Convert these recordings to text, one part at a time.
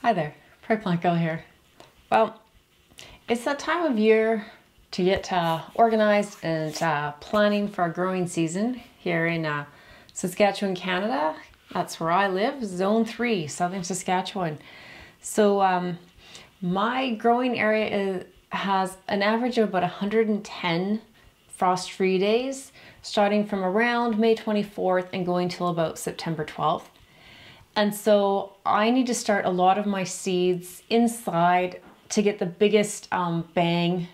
Hi there, Prairie Plant Girl here. Well, it's that time of year to get organized and planning for our growing season here in Saskatchewan, Canada. That's where I live, Zone 3, Southern Saskatchewan. So my growing area has an average of about 110 frost-free days, starting from around May 24th and going till about September 12th. And so I need to start a lot of my seeds inside to get the biggest bang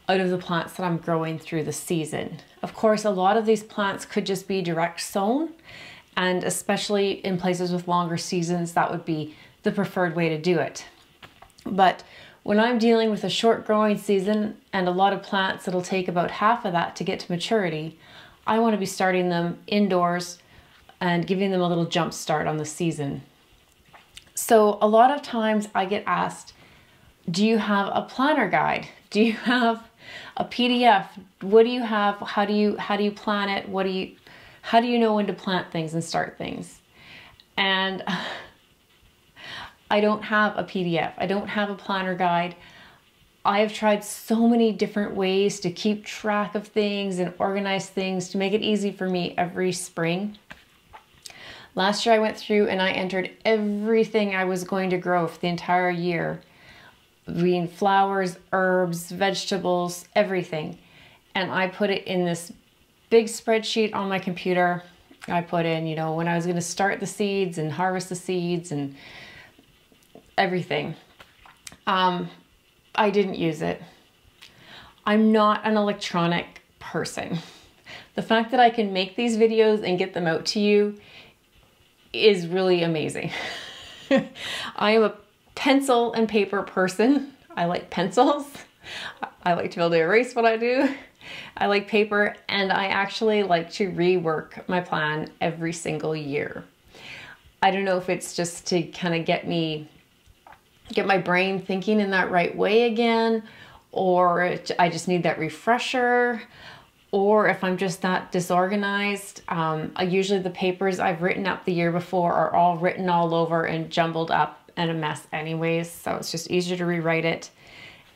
out of the plants that I'm growing through the season. Of course, a lot of these plants could just be direct sown, and especially in places with longer seasons, that would be the preferred way to do it. But when I'm dealing with a short growing season and a lot of plants that'll take about half of that to get to maturity, I want to be starting them indoors and giving them a little jump start on the season. So a lot of times I get asked, do you have a planner guide? Do you have a PDF? What do you have? How do you plan it? How do you know when to plant things and start things? And I don't have a PDF. I don't have a planner guide. I have tried so many different ways to keep track of things and organize things to make it easy for me every spring. Last year I went through and I entered everything I was going to grow for the entire year. Being flowers, herbs, vegetables, everything. And I put it in this big spreadsheet on my computer. I put in, you know, when I was going to start the seeds and harvest the seeds and everything. I didn't use it. I'm not an electronic person. The fact that I can make these videos and get them out to you is really amazing. I am a pencil and paper person. I like pencils. I like to be able to erase what I do. I like paper, and I actually like to rework my plan every single year. I don't know if it's just to kind of get my brain thinking in that right way again, or I just need that refresher, or if I'm just that disorganized. Usually the papers I've written up the year before are all written all over and jumbled up and a mess anyways, so it's just easier to rewrite it.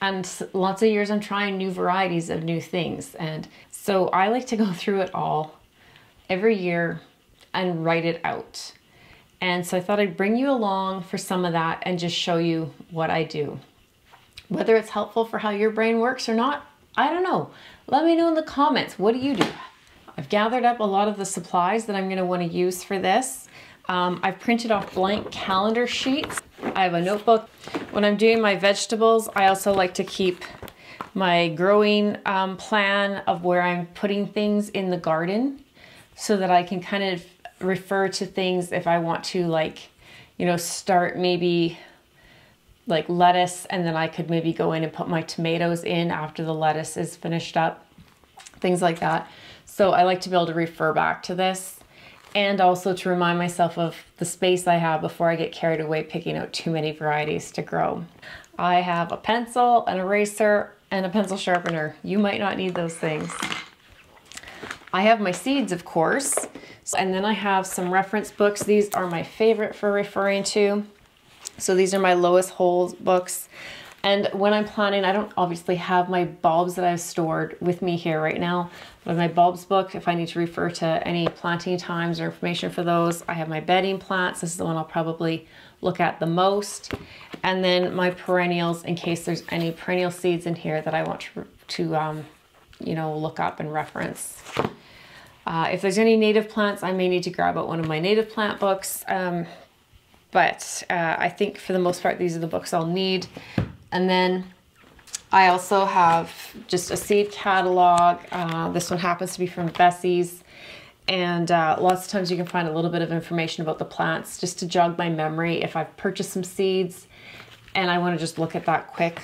And lots of years I'm trying new varieties of new things, and so I like to go through it all every year and write it out. And so I thought I'd bring you along for some of that and just show you what I do. Whether it's helpful for how your brain works or not, I don't know. Let me know in the comments. What do you do? I've gathered up a lot of the supplies that I'm going to want to use for this. I've printed off blank calendar sheets. I have a notebook. When I'm doing my vegetables, I also like to keep my growing plan of where I'm putting things in the garden so that I can kind of refer to things if I want to, like, you know, start maybe like lettuce, and then I could maybe go in and put my tomatoes in after the lettuce is finished up, things like that. So I like to be able to refer back to this, and also to remind myself of the space I have before I get carried away picking out too many varieties to grow. I have a pencil, an eraser, and a pencil sharpener. You might not need those things. I have my seeds, of course, and then I have some reference books. These are my favorite for referring to. So these are my Lois Holes books. And when I'm planning, I don't obviously have my bulbs that I've stored with me here right now. But my bulbs book, if I need to refer to any planting times or information for those, I have my bedding plants. This is the one I'll probably look at the most. And then my perennials, in case there's any perennial seeds in here that I want to you know, look up and reference. If there's any native plants, I may need to grab out one of my native plant books. But I think for the most part, these are the books I'll need. And then I also have just a seed catalog. This one happens to be from Bessie's. And lots of times you can find a little bit of information about the plants just to jog my memory if I've purchased some seeds and I want to just look at that quick.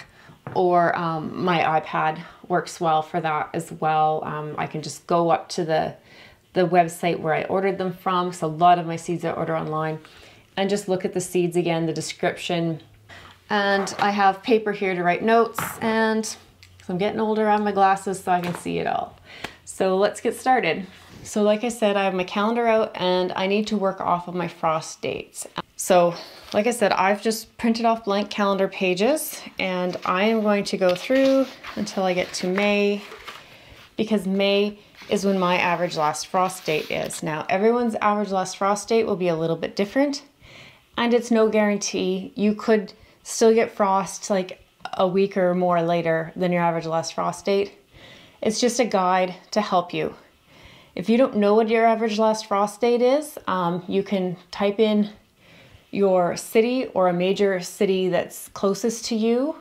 Or my iPad works well for that as well. I can just go up to the website where I ordered them from, so a lot of my seeds I order online, and just look at the seeds again, the description. And I have paper here to write notes, and I'm getting older, I have my glasses so I can see it all. So let's get started. So like I said, I have my calendar out and I need to work off of my frost dates. So like I said, I've just printed off blank calendar pages and I am going to go through until I get to May, because May is when my average last frost date is. Now, everyone's average last frost date will be a little bit different, and it's no guarantee. You could still get frost like a week or more later than your average last frost date. It's just a guide to help you. If you don't know what your average last frost date is, you can type in your city or a major city that's closest to you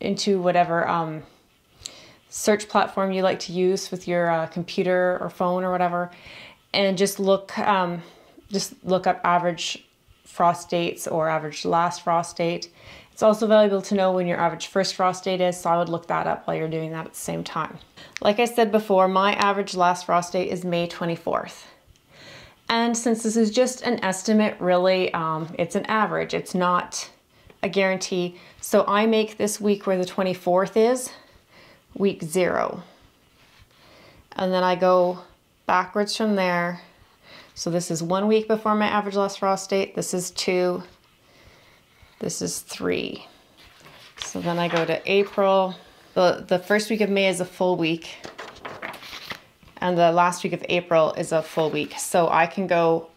into whatever search platform you like to use with your computer or phone or whatever, and just look up average frost dates or average last frost date. It's also valuable to know when your average first frost date is, so I would look that up while you're doing that at the same time. Like I said before, my average last frost date is May 24th. And since this is just an estimate, really, it's an average. It's not a guarantee. So I make this week where the 24th is week 0. And then I go backwards from there. So this is 1 week before my average last frost date. This is 2. This is 3. So then I go to April. The first week of May is a full week. And the last week of April is a full week. So I can go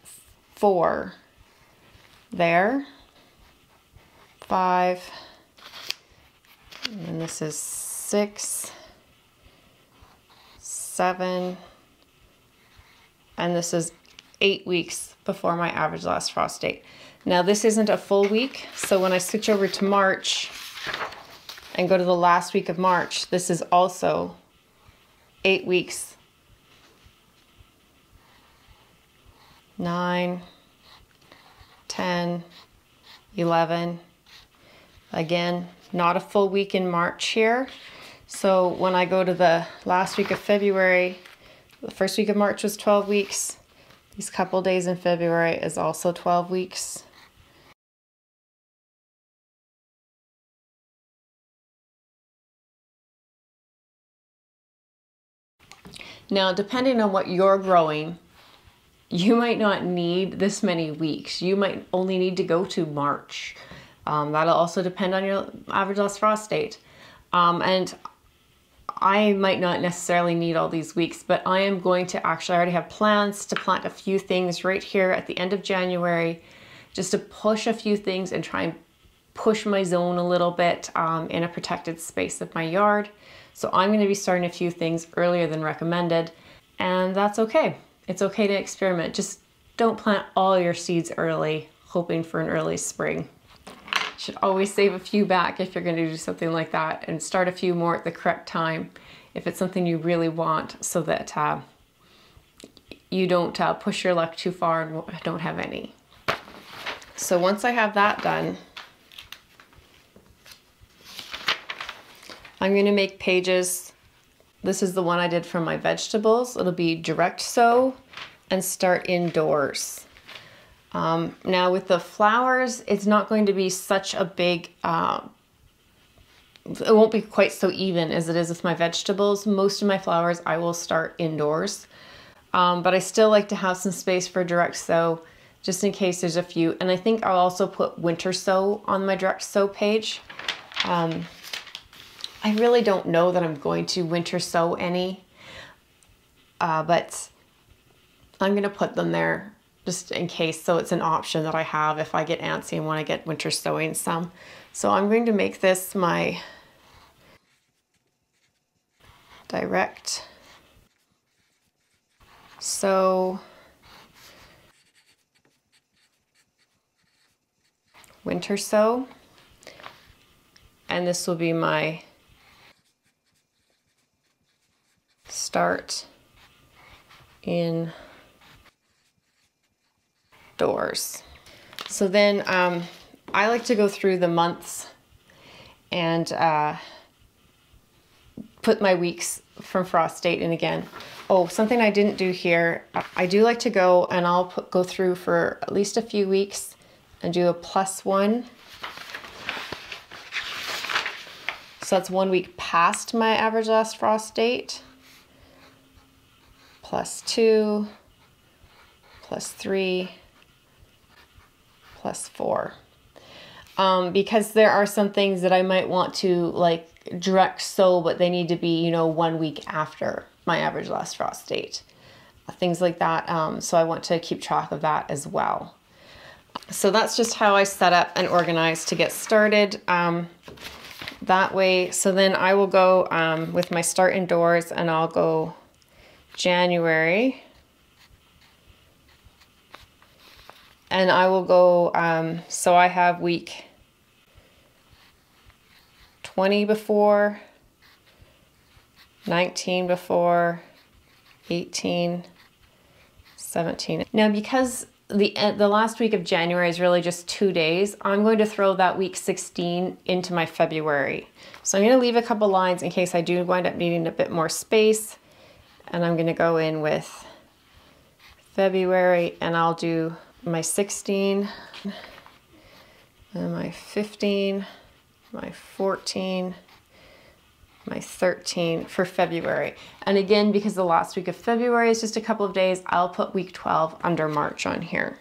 4 there, 5, and this is 6, 7, and this is 8 weeks before my average last frost date. Now this isn't a full week, so when I switch over to March and go to the last week of March, this is also 8 weeks. 9, 10, 11. Again, not a full week in March here. So when I go to the last week of February, the first week of March was 12 weeks. These couple days in February is also 12 weeks. Now, depending on what you're growing, you might not need this many weeks. You might only need to go to March. That'll also depend on your average last frost date. And I might not necessarily need all these weeks, but I am going to actually, I already have plans to plant a few things right here at the end of January, just to push a few things and try and push my zone a little bit in a protected space of my yard. So I'm going to be starting a few things earlier than recommended, and that's okay. It's okay to experiment. Just don't plant all your seeds early, hoping for an early spring. Should always save a few back if you're going to do something like that, and start a few more at the correct time if it's something you really want, so that you don't push your luck too far and don't have any. So once I have that done, I'm going to make pages. This is the one I did for my vegetables. It'll be direct sow and start indoors. Now with the flowers, it's not going to be such a big, it won't be quite so even as it is with my vegetables. Most of my flowers I will start indoors, but I still like to have some space for direct sow just in case there's a few. And I think I'll also put winter sow on my direct sow page. I really don't know that I'm going to winter sow any, but I'm going to put them there just in case, so it's an option that I have if I get antsy and want to get winter sowing some. So I'm going to make this my direct sow winter sow, and this will be my start indoors. So then I like to go through the months and put my weeks from frost date in again. Oh, something I didn't do here, I do like to go and I'll go through for at least a few weeks and do a +1. So that's 1 week past my average last frost date. +2, +3, +4. Because there are some things that I might want to like direct sow, but they need to be, you know, 1 week after my average last frost date. Things like that. So I want to keep track of that as well. So that's just how I set up and organize to get started that way. So then I will go with my start indoors, and I'll go January. And I will go, so I have week 20 before, 19 before, 18, 17. Now, because the last week of January is really just 2 days, I'm going to throw that week 16 into my February. So I'm going to leave a couple lines in case I do wind up needing a bit more space. And I'm going to go in with February, and I'll do my 16, and my 15, my 14, my 13 for February. And again, because the last week of February is just a couple of days, I'll put week 12 under March on here.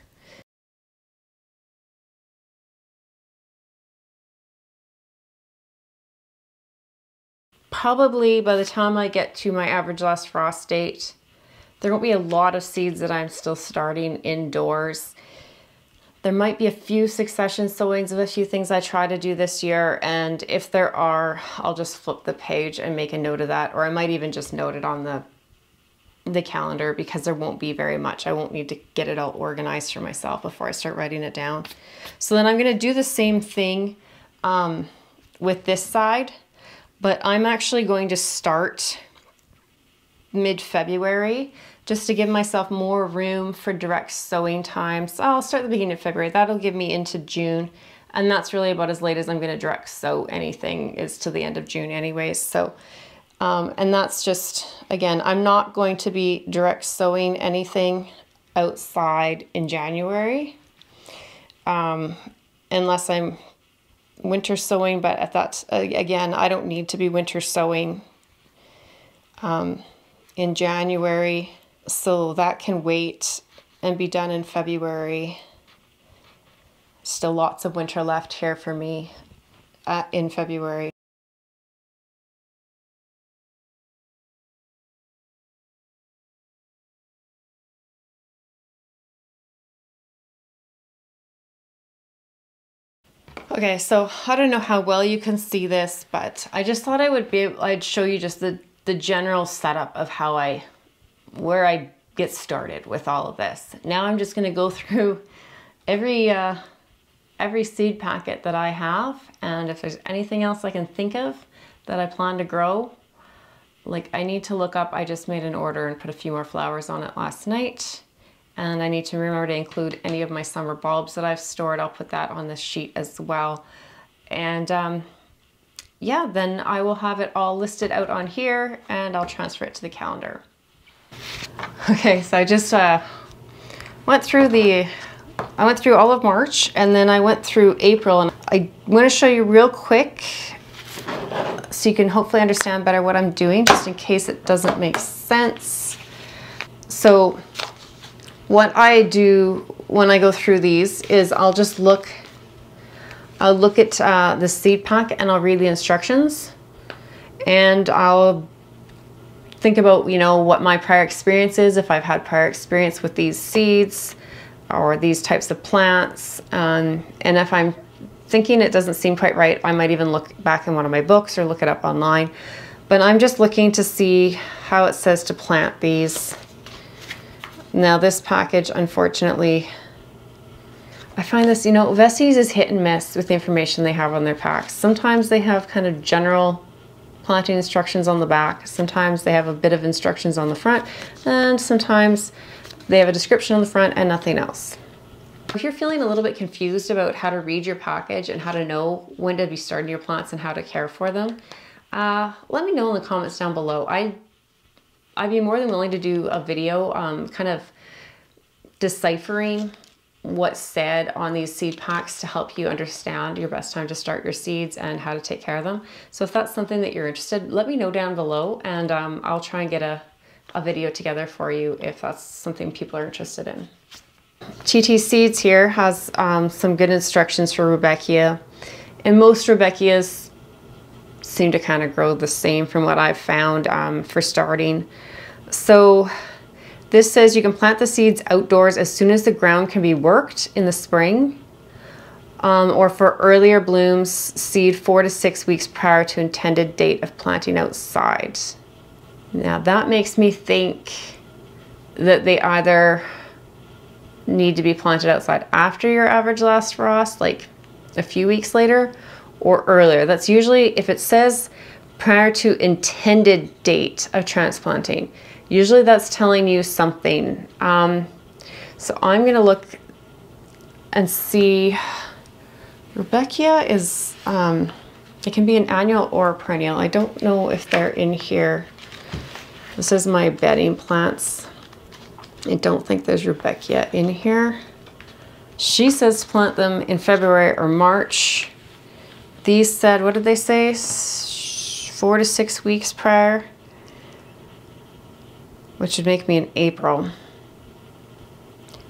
Probably by the time I get to my average last frost date, there won't be a lot of seeds that I'm still starting indoors. There might be a few succession sowings of a few things I try to do this year, and if there are, I'll just flip the page and make a note of that, or I might even just note it on the calendar, because there won't be very much. I won't need to get it all organized for myself before I start writing it down. So then I'm going to do the same thing with this side, but I'm actually going to start mid-February, just to give myself more room for direct sowing time. So I'll start at the beginning of February. That'll give me into June. And that's really about as late as I'm going to direct sow anything, is to the end of June anyways. So, and that's just, again, I'm not going to be direct sowing anything outside in January, unless I'm winter sowing. But at that, again, I don't need to be winter sowing in January. So that can wait and be done in February. Still lots of winter left here for me in February. Okay, so I don't know how well you can see this, but I just thought I'd show you just the general setup of how where I get started with all of this. Now I'm just going to go through every seed packet that I have, and if there's anything else I can think of that I plan to grow, like I need to look up, I just made an order and put a few more flowers on it last night, and I need to remember to include any of my summer bulbs that I've stored. I'll put that on this sheet as well. And yeah, then I will have it all listed out on here, and I'll transfer it to the calendar. Okay, so I just went through all of March, and then I went through April, and I want to show you real quick so you can hopefully understand better what I'm doing, just in case it doesn't make sense. So what I do when I go through these is I'll look at the seed pack, and I'll read the instructions, and I'll think about, you know, what my prior experience is, if I've had prior experience with these seeds or these types of plants. And if I'm thinking it doesn't seem quite right, I might even look back in one of my books or look it up online. But I'm just looking to see how it says to plant these. Now this package, unfortunately, I find this, you know, Vesties is hit and miss with the information they have on their packs. Sometimes they have kind of general planting instructions on the back. Sometimes they have a bit of instructions on the front, and sometimes they have a description on the front and nothing else. If you're feeling a little bit confused about how to read your package and how to know when to be starting your plants and how to care for them, let me know in the comments down below. I'd be more than willing to do a video kind of deciphering what's said on these seed packs to help you understand your best time to start your seeds and how to take care of them. So if that's something that you're interested, let me know down below, and I'll try and get a a video together for you if that's something people are interested in. TT Seeds here has some good instructions for Rudbeckia, and most Rudbeckias seem to kind of grow the same from what I've found for starting. So this says you can plant the seeds outdoors as soon as the ground can be worked in the spring, or for earlier blooms, seed 4 to 6 weeks prior to intended date of planting outside. Now that makes me think that they either need to be planted outside after your average last frost, like a few weeks later, or earlier. That's usually, if it says prior to intended date of transplanting, usually that's telling you something. So I'm gonna look and see. Rudbeckia is, it can be an annual or a perennial. I don't know if they're in here. This is my bedding plants. I don't think there's Rudbeckia in here. She says to plant them in February or March. These said, what did they say? 4 to 6 weeks prior, which would make me in April,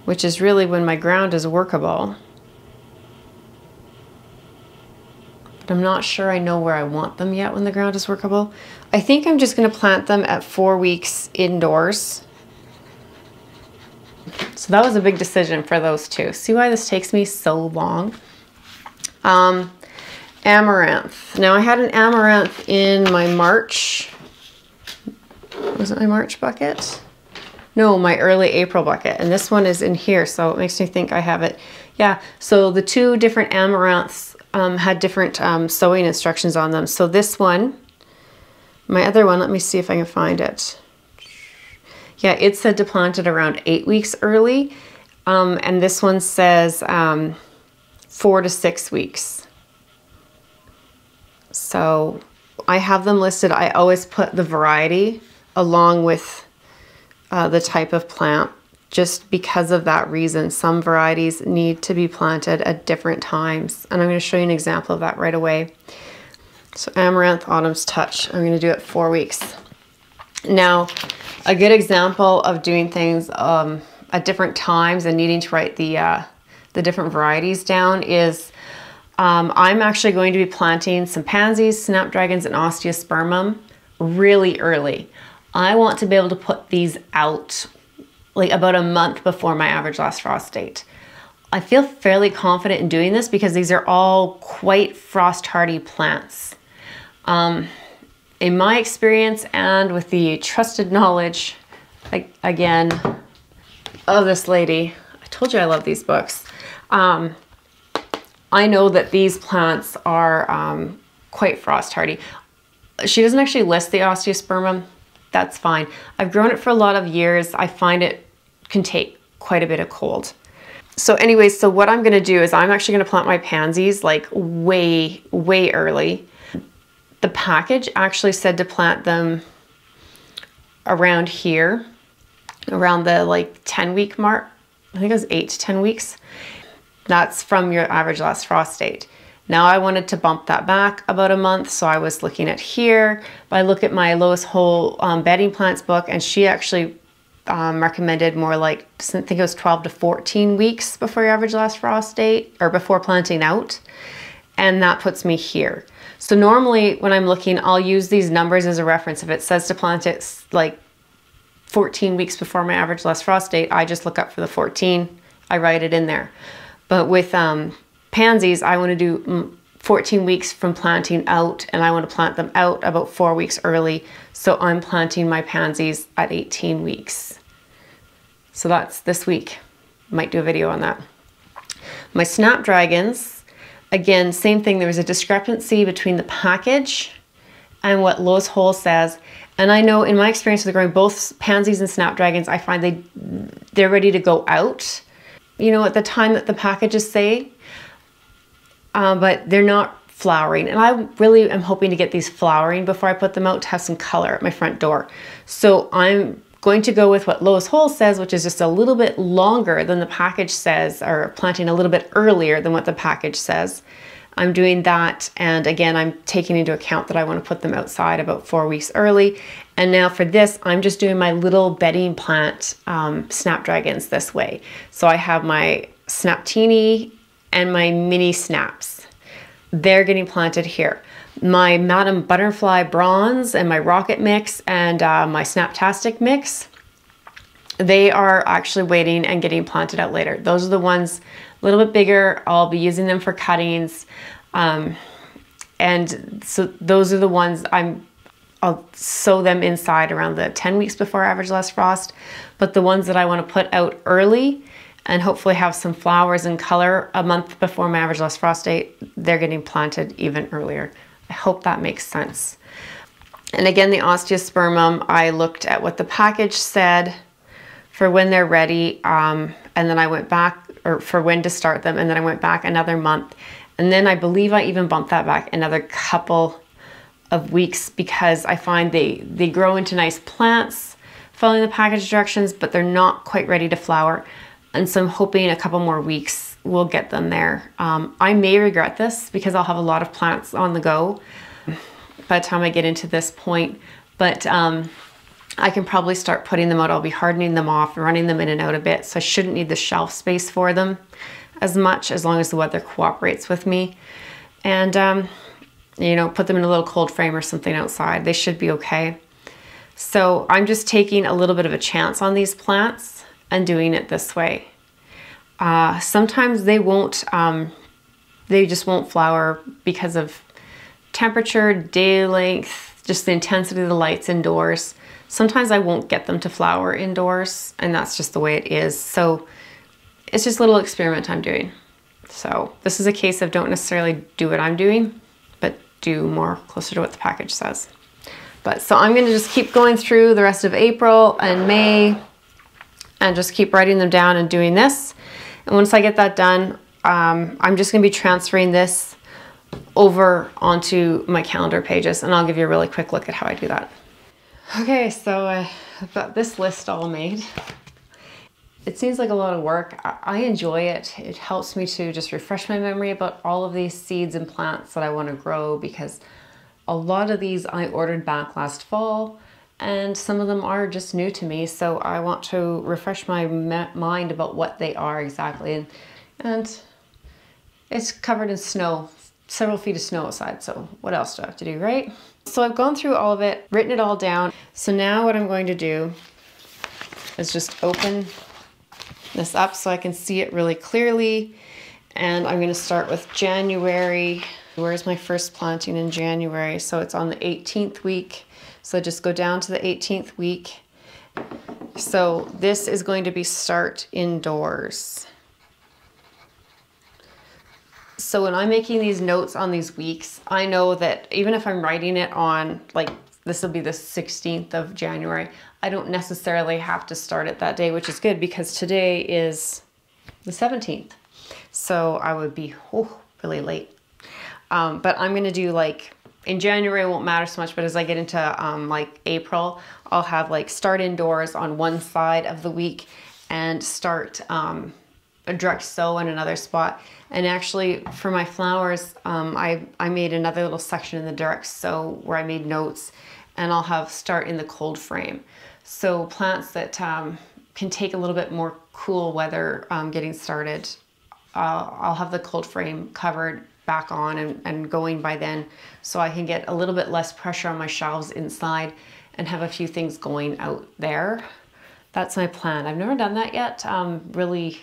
which is really when my ground is workable. But I'm not sure I know where I want them yet when the ground is workable. I think I'm just going to plant them at 4 weeks indoors. So that was a big decision for those two. See why this takes me so long? Amaranth. Now I had an amaranth in my March, was it my March bucket? No, my early April bucket. And this one is in here, so it makes me think I have it. Yeah, so the two different amaranths had different sowing instructions on them. So this one, my other one, let me see if I can find it. Yeah, it said to plant it around 8 weeks early. And this one says 4 to 6 weeks. So I have them listed. I always put the variety along with the type of plant, just because of that reason. Some varieties need to be planted at different times. And I'm going to show you an example of that right away. So Amaranth Autumn's Touch, I'm going to do it 4 weeks. Now, a good example of doing things at different times and needing to write the different varieties down is I'm actually going to be planting some pansies, snapdragons, and osteospermum really early. I want to be able to put these out like about a month before my average last frost date. I feel fairly confident in doing this because these are all quite frost hardy plants. In my experience and with the trusted knowledge, again, of this lady, I told you I love these books. I know that these plants are quite frost hardy. She doesn't actually list the osteospermum. That's fine. I've grown it for a lot of years. I find it can take quite a bit of cold. So anyways, so what I'm gonna do is I'm actually gonna plant my pansies like way, way early. The package actually said to plant them around here, around the like 10-week mark. I think it was 8 to 10 weeks. That's from your average last frost date. Now I wanted to bump that back about a month, so I was looking at here. But I look at my Lois Whole bedding plants book, and she actually recommended more like, I think it was 12 to 14 weeks before your average last frost date, or before planting out. And that puts me here. So normally when I'm looking, I'll use these numbers as a reference. If it says to plant it like 14 weeks before my average last frost date, I just look up for the 14, I write it in there. But with pansies, I want to do 14 weeks from planting out, and I want to plant them out about 4 weeks early. So I'm planting my pansies at 18 weeks. So that's this week. Might do a video on that. My snapdragons, again, same thing. There was a discrepancy between the package and what Lois Whole says. And I know in my experience with growing both pansies and snapdragons, I find they're ready to go out, you know, at the time that the packages say, but they're not flowering. And I really am hoping to get these flowering before I put them out to have some color at my front door. So I'm going to go with what Lois Whole says, which is just a little bit longer than the package says, or planting a little bit earlier than what the package says. I'm doing that, and again, I'm taking into account that I want to put them outside about 4 weeks early. And now for this, I'm just doing my little bedding plant Snapdragons this way. So I have my Snaptini and my mini snaps. They're getting planted here. My Madam Butterfly Bronze and my Rocket Mix and my Snaptastic Mix, they are actually waiting and getting planted out later. Those are the ones a little bit bigger. I'll be using them for cuttings. And so those are the ones I'll sow them inside around the 10 weeks before average last frost. But the ones that I want to put out early and hopefully have some flowers and color a month before my average last frost date, they're getting planted even earlier. I hope that makes sense. And again, the Osteospermum, I looked at what the package said for when they're ready, and then I went back, or for when to start them, and then I went back another month. And then I believe I even bumped that back another couple of weeks because I find they grow into nice plants following the package directions, but they're not quite ready to flower. And so I'm hoping a couple more weeks will get them there. I may regret this because I'll have a lot of plants on the go by the time I get into this point, but I can probably start putting them out. I'll be hardening them off, running them in and out a bit, so I shouldn't need the shelf space for them as much, as long as the weather cooperates with me. And you know, put them in a little cold frame or something outside. They should be okay. So I'm just taking a little bit of a chance on these plants and doing it this way. Sometimes they won't, they just won't flower because of temperature, day length, just the intensity of the lights indoors. Sometimes I won't get them to flower indoors, and that's just the way it is. So it's just a little experiment I'm doing. So this is a case of don't necessarily do what I'm doing, but do more closer to what the package says. But so I'm gonna just keep going through the rest of April and May and just keep writing them down and doing this. And once I get that done, I'm just gonna be transferring this over onto my calendar pages, and I'll give you a really quick look at how I do that. Okay, so I've got this list all made. It seems like a lot of work. I enjoy it. It helps me to just refresh my memory about all of these seeds and plants that I want to grow, because a lot of these I ordered back last fall and some of them are just new to me. So I want to refresh my mind about what they are exactly. And it's covered in snow, several feet of snow outside. So what else do I have to do, right? So I've gone through all of it, written it all down. So now what I'm going to do is just open this up so I can see it really clearly. And I'm going to start with January. Where's my first planting in January? So it's on the 18th week. So just go down to the 18th week. So this is going to be start indoors. So when I'm making these notes on these weeks, I know that even if I'm writing it on, like, this will be the 16th of January, I don't necessarily have to start it that day, which is good because today is the 17th. So I would be really late. But I'm going to do, like, in January it won't matter so much, but as I get into like April, I'll have like start indoors on one side of the week and start a direct sow on another spot. And actually for my flowers, I made another little section in the direct sow where I made notes, and I'll have start in the cold frame. So plants that can take a little bit more cool weather getting started, I'll have the cold frame covered back on and going by then, so I can get a little bit less pressure on my shelves inside and have a few things going out there. That's my plan. I've never done that yet, really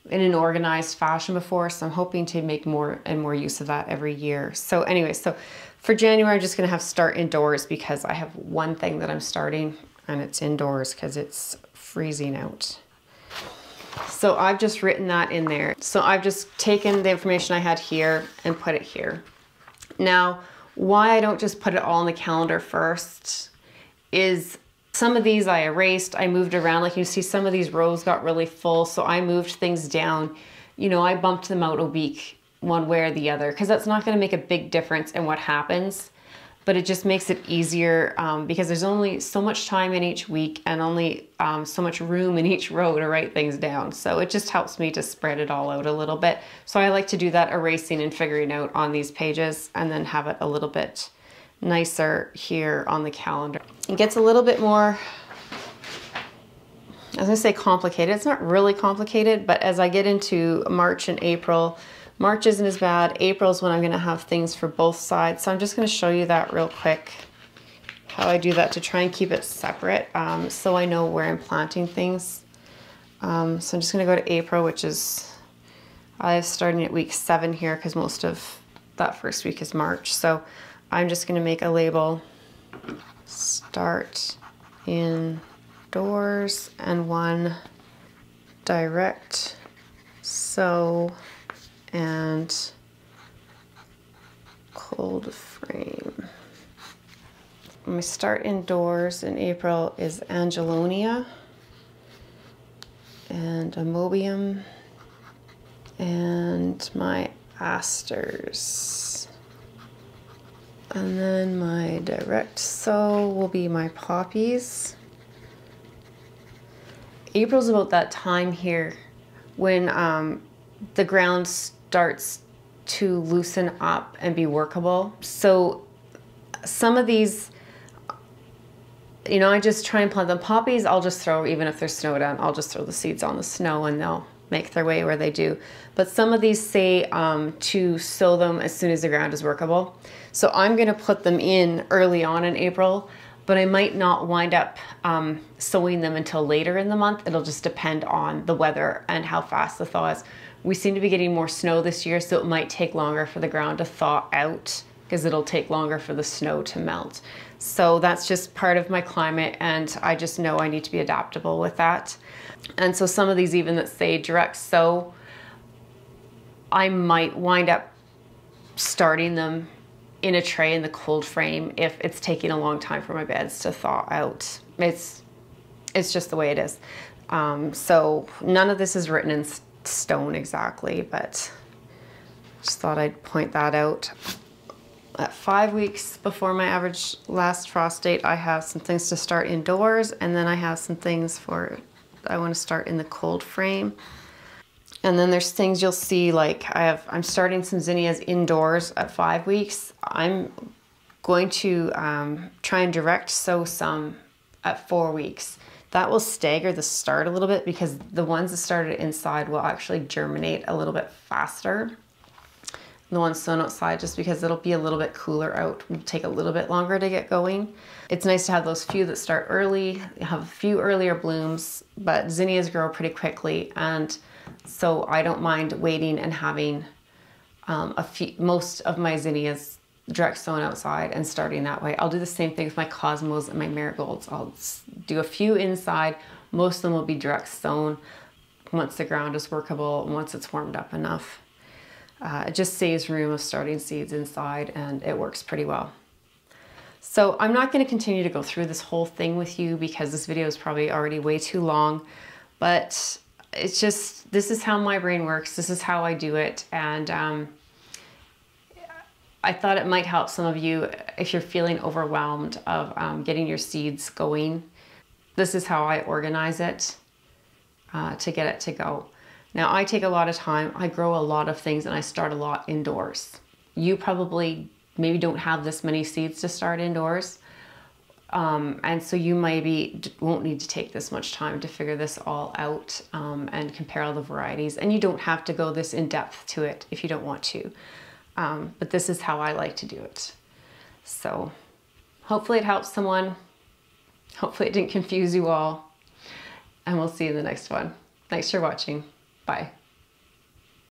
in an organized fashion before, so I'm hoping to make more and more use of that every year. So anyway, so for January, I'm just gonna have start indoors because I have one thing that I'm starting and it's indoors because it's freezing out. So I've just written that in there. So I've just taken the information I had here and put it here. Now, why I don't just put it all on the calendar first is some of these I erased, I moved around. Like you see, some of these rows got really full, so I moved things down. You know, I bumped them out a week one way or the other because that's not going to make a big difference in what happens. But it just makes it easier because there's only so much time in each week and only so much room in each row to write things down. So it just helps me to spread it all out a little bit. So I like to do that erasing and figuring out on these pages and then have it a little bit nicer here on the calendar. It gets a little bit more, I was gonna say complicated. It's not really complicated, but as I get into March and April, March isn't as bad. April is when I'm gonna have things for both sides. So I'm just gonna show you that real quick, how I do that to try and keep it separate, so I know where I'm planting things. So I'm just gonna go to April, which is, I'm starting at week 7 here because most of that first week is March. So I'm just gonna make a label, start indoors, and 1 direct sow and cold frame. My start indoors in April is Angelonia and Amobium and my asters. And then my direct sow will be my poppies. April's about that time here when the ground starts to loosen up and be workable. So some of these, you know, I just try and plant them. Poppies, I'll just throw, even if there's snow down, I'll just throw the seeds on the snow and they'll make their way where they do. But some of these say to sow them as soon as the ground is workable. So I'm gonna put them in early on in April, but I might not wind up sowing them until later in the month. It'll just depend on the weather and how fast the thaw is. We seem to be getting more snow this year, so it might take longer for the ground to thaw out because it'll take longer for the snow to melt. So that's just part of my climate, and I just know I need to be adaptable with that. And so some of these even that say direct sow, I might wind up starting them in a tray in the cold frame if it's taking a long time for my beds to thaw out. It's just the way it is. So none of this is written in stone exactly, but just thought I'd point that out. At 5 weeks before my average last frost date, I have some things to start indoors, and then I have some things I want to start in the cold frame. And then there's things you'll see, like I'm starting some zinnias indoors at 5 weeks. I'm going to try and direct sow some at 4 weeks. That will stagger the start a little bit because the ones that started inside will actually germinate a little bit faster. The ones sown outside, just because it'll be a little bit cooler out, it'll take a little bit longer to get going. It's nice to have those few that start early, have a few earlier blooms, but zinnias grow pretty quickly, and so I don't mind waiting and having most of my zinnias direct sown outside and starting that way. I'll do the same thing with my cosmos and my marigolds. I'll do a few inside. Most of them will be direct sown once the ground is workable and once it's warmed up enough. It just saves room of starting seeds inside, and it works pretty well. So I'm not going to continue to go through this whole thing with you because this video is probably already way too long, but it's just, this is how my brain works. This is how I do it. And I thought it might help some of you if you're feeling overwhelmed of getting your seeds going. This is how I organize it to get it to go. Now, I take a lot of time, I grow a lot of things, and I start a lot indoors. You probably maybe don't have this many seeds to start indoors, and so you maybe won't need to take this much time to figure this all out and compare all the varieties. And you don't have to go this in depth to it if you don't want to, but this is how I like to do it. So hopefully it helps someone. Hopefully it didn't confuse you all, and we'll see you in the next one. Thanks for watching. Bye.